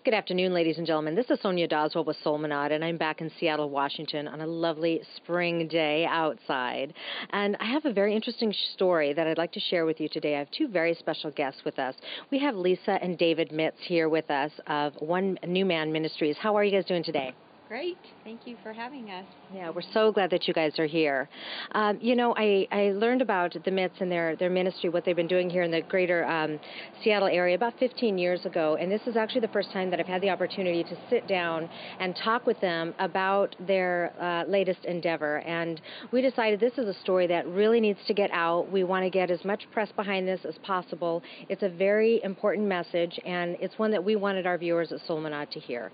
Good afternoon, ladies and gentlemen. This is Sonia Doswell with Solminod, and I'm back in Seattle, Washington on a lovely spring day outside. And I have a very interesting story that I'd like to share with you today. I have two very special guests with us. We have Lisa and David Mitz here with us of One New Man Ministries. How are you guys doing today? Great. Thank you for having us. Yeah, we're so glad that you guys are here. I learned about the Mitts and their ministry, what they've been doing here in the greater Seattle area about 15 years ago, and this is actually the first time that I've had the opportunity to sit down and talk with them about their latest endeavor, and we decided this is a story that really needs to get out. We want to get as much press behind this as possible. It's a very important message, and it's one that we wanted our viewers at Solminod to hear.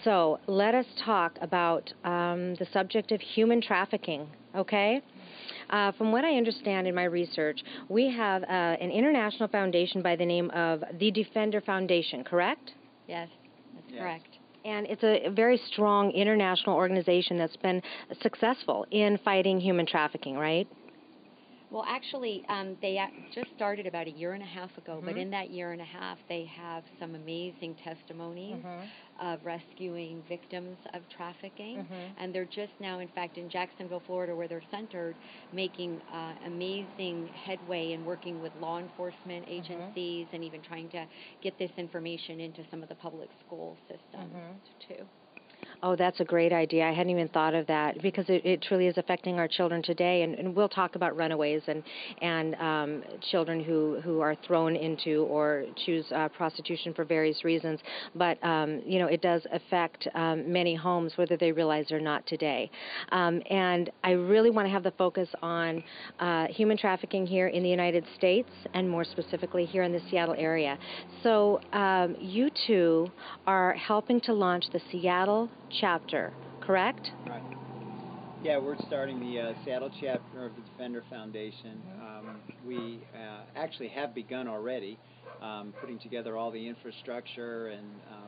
So let us talk about the subject of human trafficking, okay? From what I understand in my research, we have an international foundation by the name of the Defender Foundation, correct? Yes, that's correct. And it's a very strong international organization that's been successful in fighting human trafficking, right? Well, actually, they just started about a year and a half ago, but in that year and a half, they have some amazing testimonies of rescuing victims of trafficking, and they're just now, in fact, in Jacksonville, Florida, where they're centered, making amazing headway in working with law enforcement agencies and even trying to get this information into some of the public school systems, too. Oh, that's a great idea. I hadn't even thought of that because it truly is affecting our children today. And we'll talk about runaways and children who are thrown into or choose prostitution for various reasons. But, it does affect many homes, whether they realize it or not today. And I really want to have the focus on human trafficking here in the United States and more specifically here in the Seattle area. So you two are helping to launch the Seattle chapter, correct? Right. Yeah, we're starting the Seattle chapter of the Defender Foundation. We actually have begun already putting together all the infrastructure, and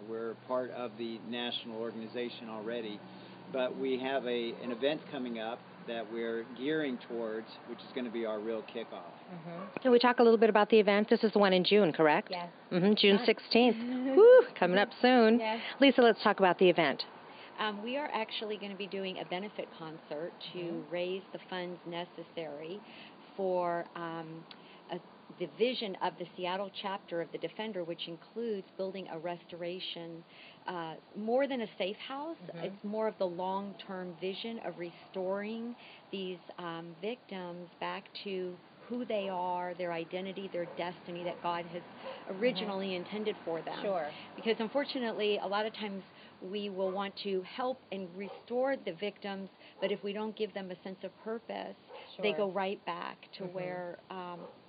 we're part of the national organization already. But we have an event coming up that we're gearing towards, which is going to be our real kickoff. Can we talk a little bit about the event? This is the one in June, correct? Yes. June 16th. Woo, coming up soon. Yes. Lisa, let's talk about the event. We are actually going to be doing a benefit concert to raise the funds necessary for the vision of the Seattle chapter of the Defender, which includes building a restoration, more than a safe house. It's more of the long-term vision of restoring these victims back to who they are, their identity, their destiny that God has originally intended for them. Sure. Because unfortunately, a lot of times we will want to help and restore the victims, but if we don't give them a sense of purpose, they go right back to where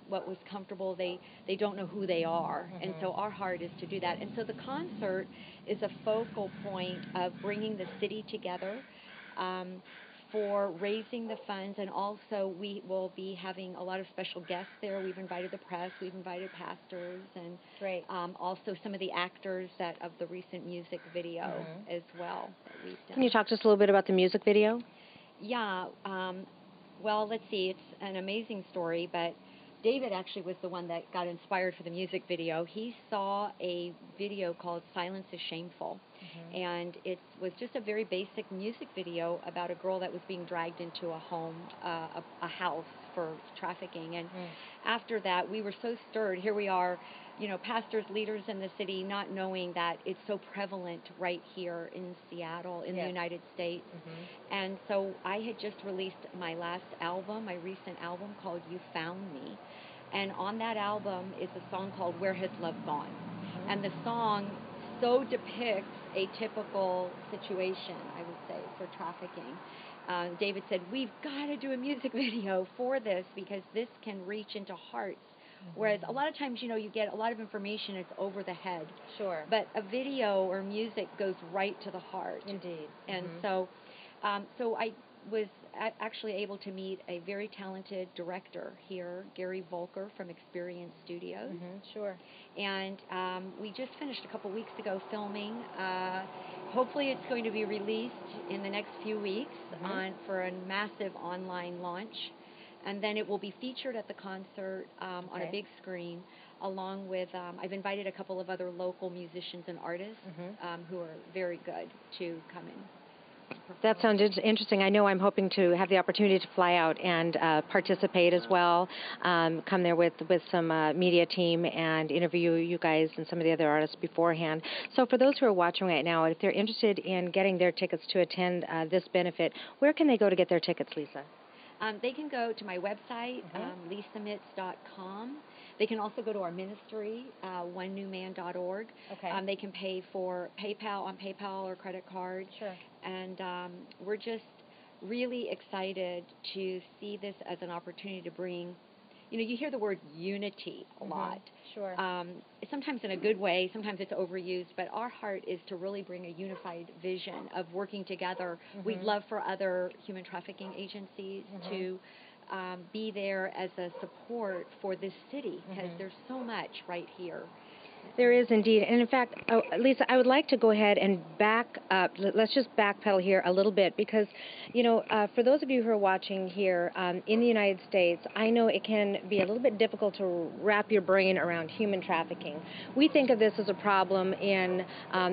what was comfortable, they don't know who they are. And so our heart is to do that. And so the concert is a focal point of bringing the city together for raising the funds, and also we will be having a lot of special guests there. We've invited the press, we've invited pastors, and also some of the actors of the recent music video as well that we've done. Can you talk to us a little bit about the music video? Yeah, well, let's see, it's an amazing story, but David actually was the one that got inspired for the music video. He saw a video called Silence is Shameful, and it was just a very basic music video about a girl that was being dragged into a home, a house for trafficking. And after that, we were so stirred. Here we are, pastors, leaders in the city, not knowing that it's so prevalent right here in Seattle, in the United States. And so I had just released my last album, my recent album called You Found Me. And on that album is a song called Where Has Love Gone? And the song so depicts a typical situation, I would say, for trafficking. David said, we've got to do a music video for this because this can reach into hearts. Whereas a lot of times, you get a lot of information, it's over the head. Sure. But a video or music goes right to the heart. Indeed. And so I was actually able to meet a very talented director here, Gary Volker from Experience Studios. Sure. And we just finished a couple weeks ago filming. Hopefully it's going to be released in the next few weeks for a massive online launch. And then it will be featured at the concert on a big screen. along with, I've invited a couple of other local musicians and artists who are very good to come in. That sounds interesting. I know I'm hoping to have the opportunity to fly out and participate as well. Come there with some media team and interview you guys and some of the other artists beforehand. So for those who are watching right now, if they're interested in getting their tickets to attend this benefit, where can they go to get their tickets, Lisa? They can go to my website, lisamitz.com. They can also go to our ministry, onenewman.org. Okay. They can pay for on PayPal or credit card. Sure. And we're just really excited to see this as an opportunity to bring, you hear the word unity a lot. Sure. Sometimes in a good way, sometimes it's overused, but our heart is to really bring a unified vision of working together. We'd love for other human trafficking agencies to be there as a support for this city, because there's so much right here. There is indeed. And in fact, Lisa, I would like to go ahead and back up. Let's just backpedal here a little bit because, for those of you who are watching here in the United States, I know it can be a little bit difficult to wrap your brain around human trafficking. We think of this as a problem in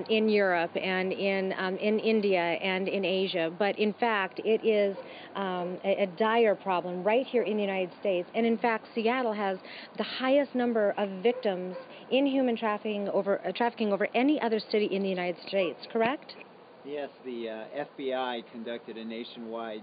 Europe and in India and in Asia, but in fact, it is a dire problem right here in the United States. And in fact, Seattle has the highest number of victims in human trafficking over any other city in the United States, correct? Yes, the FBI conducted a nationwide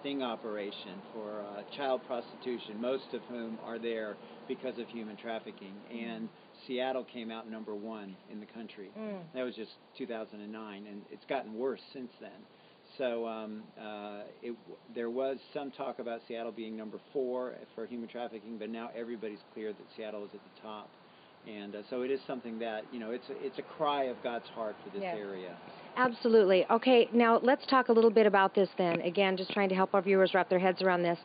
sting operation for child prostitution, most of whom are there because of human trafficking. And Seattle came out #1 in the country. That was just 2009, and it's gotten worse since then. So there was some talk about Seattle being #4 for human trafficking, but now everybody's clear that Seattle is at the top. And so it is something that, it's a cry of God's heart for this area. Absolutely. Okay, now let's talk a little bit about this then. Again, just trying to help our viewers wrap their heads around this.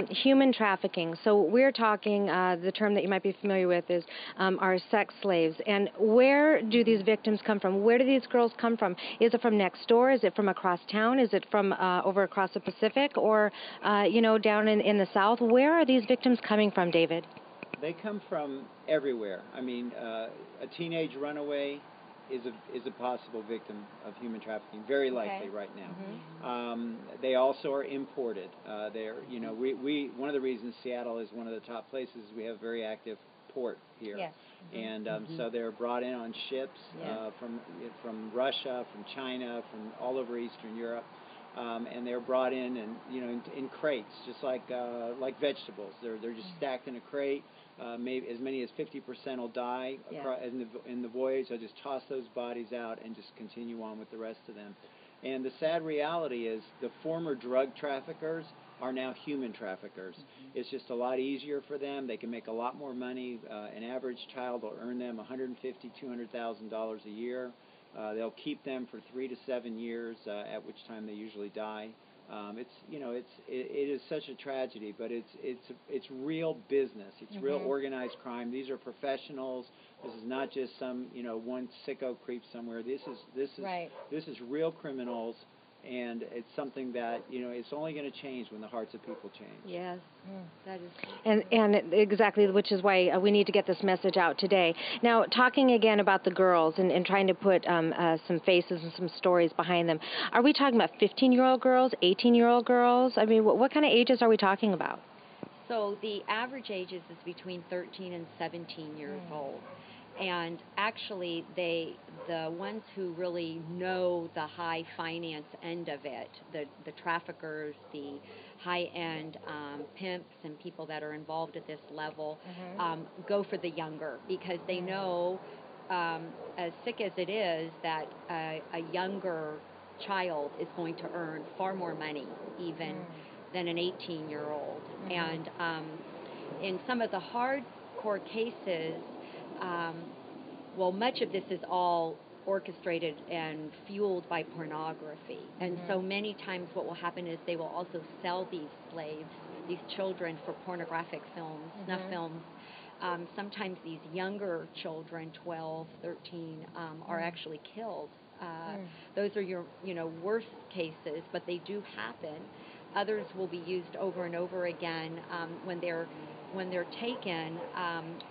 Human trafficking. So we're talking, the term that you might be familiar with is our sex slaves. And where do these victims come from? Where do these girls come from? Is it from next door? Is it from across town? Is it from over across the Pacific? Or, down in the South? Where are these victims coming from, David? They come from everywhere. I mean, a teenage runaway is a possible victim of human trafficking, very likely right now. They also are imported. We one of the reasons Seattle is one of the top places is we have a very active port here. Yes. And so they're brought in on ships from Russia, from China, from all over Eastern Europe. And they're brought in and in crates, just like vegetables. They're just stacked in a crate. Maybe as many as 50% will die in the voyage. They'll just toss those bodies out and just continue on with the rest of them. And the sad reality is the former drug traffickers are now human traffickers. It's just a lot easier for them. They can make a lot more money. An average child will earn them $150,000 to $200,000 a year. They'll keep them for 3 to 7 years, at which time they usually die. It is such a tragedy, but it's real business. It's real organized crime. These are professionals. This is not just some one sicko creep somewhere. This is real criminals. And it's something that, it's only going to change when the hearts of people change. Yes, that is. And exactly, which is why we need to get this message out today. Now, talking again about the girls and trying to put some faces and some stories behind them, are we talking about 15-year-old girls, 18-year-old girls? I mean, what kind of ages are we talking about? So the average ages is between 13 and 17 years old. And actually, the ones who really know the high finance end of it, the traffickers, the high-end pimps and people that are involved at this level, go for the younger because they know, as sick as it is, that a younger child is going to earn far more money even than an 18-year-old. And in some of the hardcore cases, much of this is all orchestrated and fueled by pornography. And so many times what will happen is they will also sell these slaves, these children, for pornographic films, snuff films. Sometimes these younger children, 12, 13, are actually killed. Those are your, worst cases, but they do happen. Others will be used over and over again when they're when they're taken,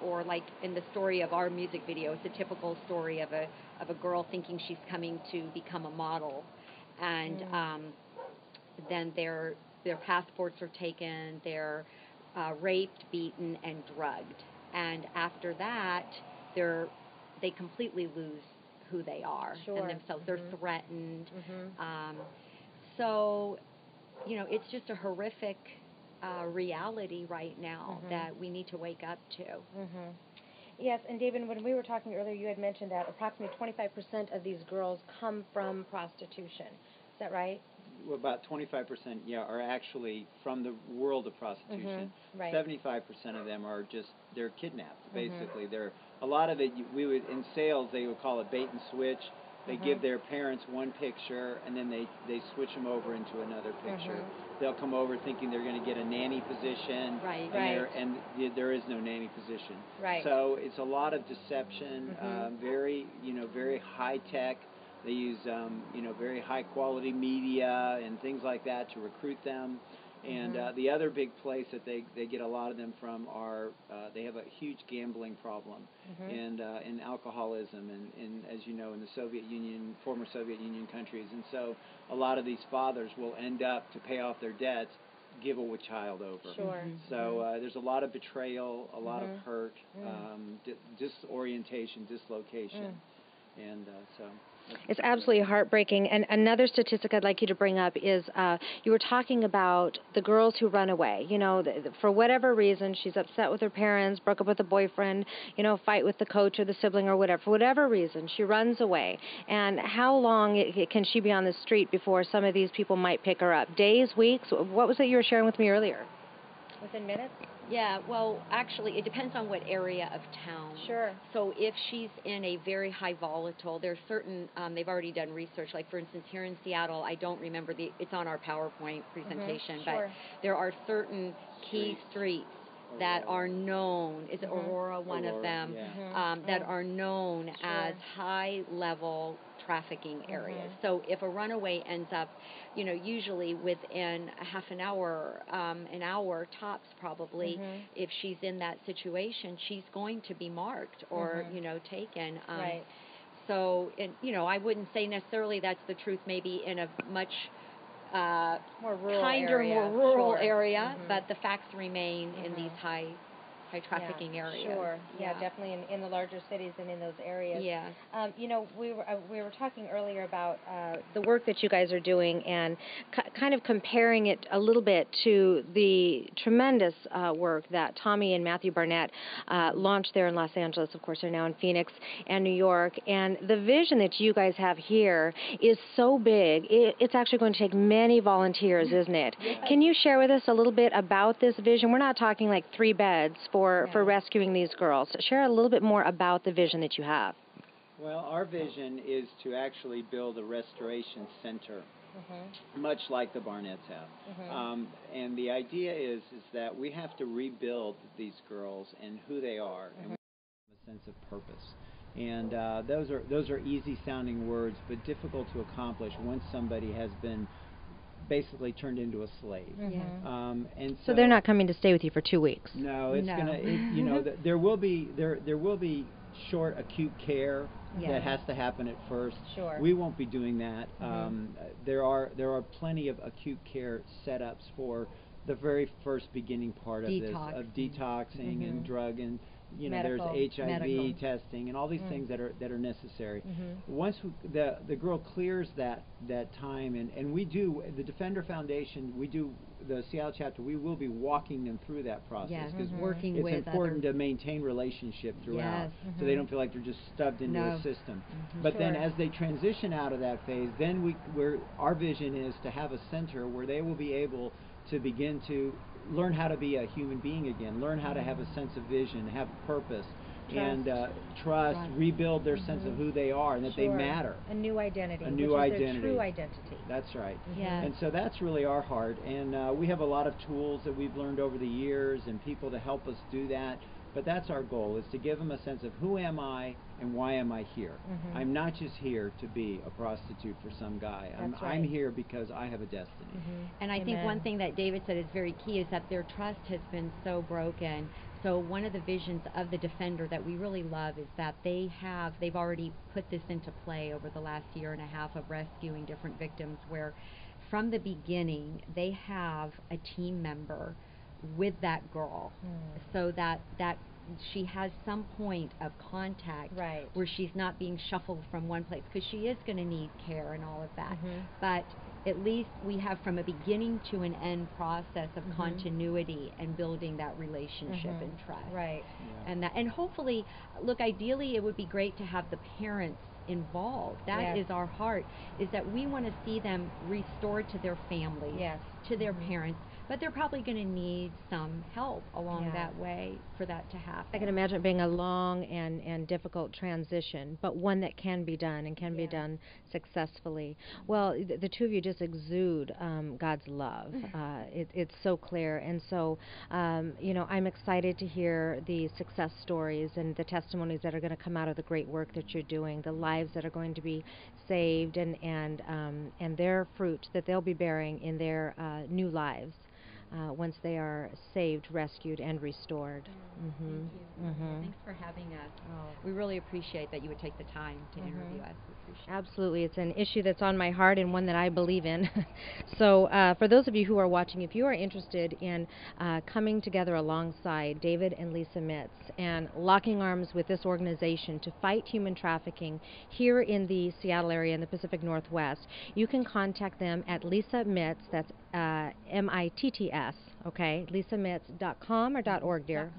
or like in the story of our music video, it's a typical story of a girl thinking she's coming to become a model, and then their passports are taken, they're raped, beaten, and drugged, and after that, they completely lose who they are and themselves. They're threatened. So, you know, it's just a horrific reality right now that we need to wake up to. Yes, and David, when we were talking earlier, you had mentioned that approximately 25% of these girls come from prostitution. Is that right? Well, about 25%, yeah, are actually from the world of prostitution. 75% of them are they're kidnapped, basically. They're, a lot of it, in sales, they would call it bait and switch. They give their parents one picture, and then they switch them over into another picture. They'll come over thinking they're going to get a nanny position, and there is no nanny position. So it's a lot of deception, very high tech. They use very high quality media and things like that to recruit them. And the other big place that they get a lot of them from are they have a huge gambling problem and alcoholism and as you know, in the Soviet Union, former Soviet Union countries. And so a lot of these fathers will end up, to pay off their debts, give a child over. So there's a lot of betrayal, a lot of hurt, disorientation, dislocation. And so it's absolutely heartbreaking. And another statistic I'd like you to bring up is you were talking about the girls who run away. You know, for whatever reason, she's upset with her parents, broke up with a boyfriend, you know, fight with the coach or the sibling or whatever. For whatever reason, she runs away. And how long can she be on the street before some of these people might pick her up? Days, weeks? What was it you were sharing with me earlier? Within minutes? Yeah, well, actually, it depends on what area of town. So if she's in a very high volatile, there's certain, they've already done research, like for instance, here in Seattle, I don't remember it's on our PowerPoint presentation, but there are certain key streets that are known, is Aurora one of them, that are known as high-level trafficking areas. So if a runaway ends up, you know, usually within a half an hour tops probably, if she's in that situation, she's going to be marked or, you know, taken. So, and, you know, I wouldn't say necessarily that's the truth maybe in a much more rural kinder, area. more rural area, but the facts remain in these high trafficking areas. Definitely in the larger cities and in those areas. You know, we were talking earlier about the work that you guys are doing and kind of comparing it a little bit to the tremendous work that Tommy and Matthew Barnett launched there in Los Angeles. Of course, they're now in Phoenix and New York. And the vision that you guys have here is so big. It's actually going to take many volunteers, isn't it? Can you share with us a little bit about this vision? We're not talking like 3 beds for rescuing these girls. Share a little bit more about the vision that you have. Well, our vision is to actually build a restoration center, much like the Barnetts have. And the idea is that we have to rebuild these girls and who they are, and we have a sense of purpose. And those are easy-sounding words, but difficult to accomplish once somebody has been basically turned into a slave. And so they're not coming to stay with you for 2 weeks. No, it's you know, there will be short acute care that has to happen at first. We won't be doing that. There are plenty of acute care setups for the very first beginning part of this, of detoxing and drug and there's HIV testing and all these things that are necessary. Once the girl clears that time, and we do, the Defender Foundation, we do, the Seattle chapter, we will be walking them through that process because it's important to maintain relationship throughout so they don't feel like they're just stubbed into a system. But then as they transition out of that phase, then our vision is to have a center where they will be able to begin to learn how to be a human being again, learn how to have a sense of vision, have purpose, and trust, rebuild their sense of who they are and that they matter. A new identity. A new identity. Their true identity. That's right. And so that's really our heart. And we have a lot of tools that we've learned over the years and people to help us do that. But that's our goal, is to give them a sense of who am I and why am I here. I'm not just here to be a prostitute for some guy. I'm here because I have a destiny. And I think one thing that David said is very key is that their trust has been so broken. So one of the visions of the Defender that we really love is that they've already put this into play over the last year and a half of rescuing different victims, where from the beginning they have a team member with that girl, so that she has some point of contact where she's not being shuffled from one place, because she is going to need care and all of that. But at least we have from a beginning to an end process of continuity and building that relationship and trust. And hopefully, look, ideally it would be great to have the parents involved. That is our heart, is that we want to see them restored to their families, to their parents, but they're probably going to need some help along that way for that to happen. I can imagine it being a long and difficult transition, but one that can be done and can be done successfully. Well, the two of you just exude God's love. It's so clear, and so you know, I'm excited to hear the success stories and the testimonies that are going to come out of the great work that you're doing, the lives that are going to be saved, and their fruit that they'll be bearing in their new lives. Once they are saved, rescued, and restored. Thanks for having us. We really appreciate that you would take the time to interview us. We appreciate it. Absolutely. It's an issue that's on my heart and one that I believe in. So for those of you who are watching, if you are interested in coming together alongside David and Lisa Mitz and locking arms with this organization to fight human trafficking here in the Seattle area in the Pacific Northwest, you can contact them at Lisa Mitz, that's MITTS, okay, lisamitz.com or .org, dear?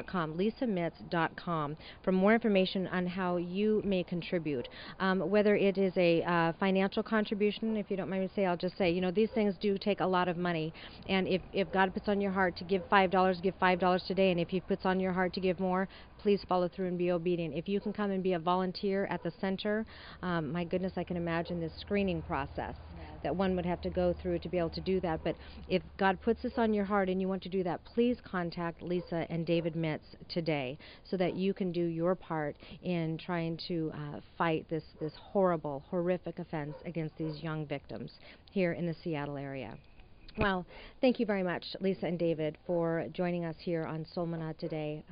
.com, lisamitz.com, for more information on how you may contribute. Whether it is a financial contribution, if you don't mind me say, I'll just say, you know, these things do take a lot of money, and if God puts on your heart to give $5, give $5 today, and if He puts on your heart to give more, please follow through and be obedient. If you can come and be a volunteer at the center, my goodness, I can imagine this screening process that one would have to go through to be able to do that. But if God puts this on your heart and you want to do that, please contact Lisa and David Mitz today so that you can do your part in trying to fight this horrible, horrific offense against these young victims here in the Seattle area. Well, thank you very much, Lisa and David, for joining us here on Solminod today.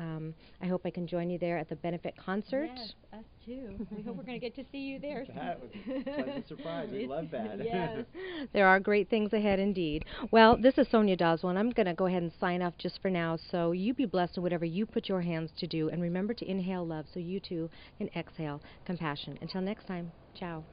I hope I can join you there at the benefit concert. Yes, us too. We hope we're going to get to see you there. That would be a pleasant surprise. We'd love that. Yes. There are great things ahead indeed. Well, this is Sonia Doswell, and I'm going to go ahead and sign off just for now. So you be blessed in whatever you put your hands to do. And remember to inhale love so you too can exhale compassion. Until next time, ciao.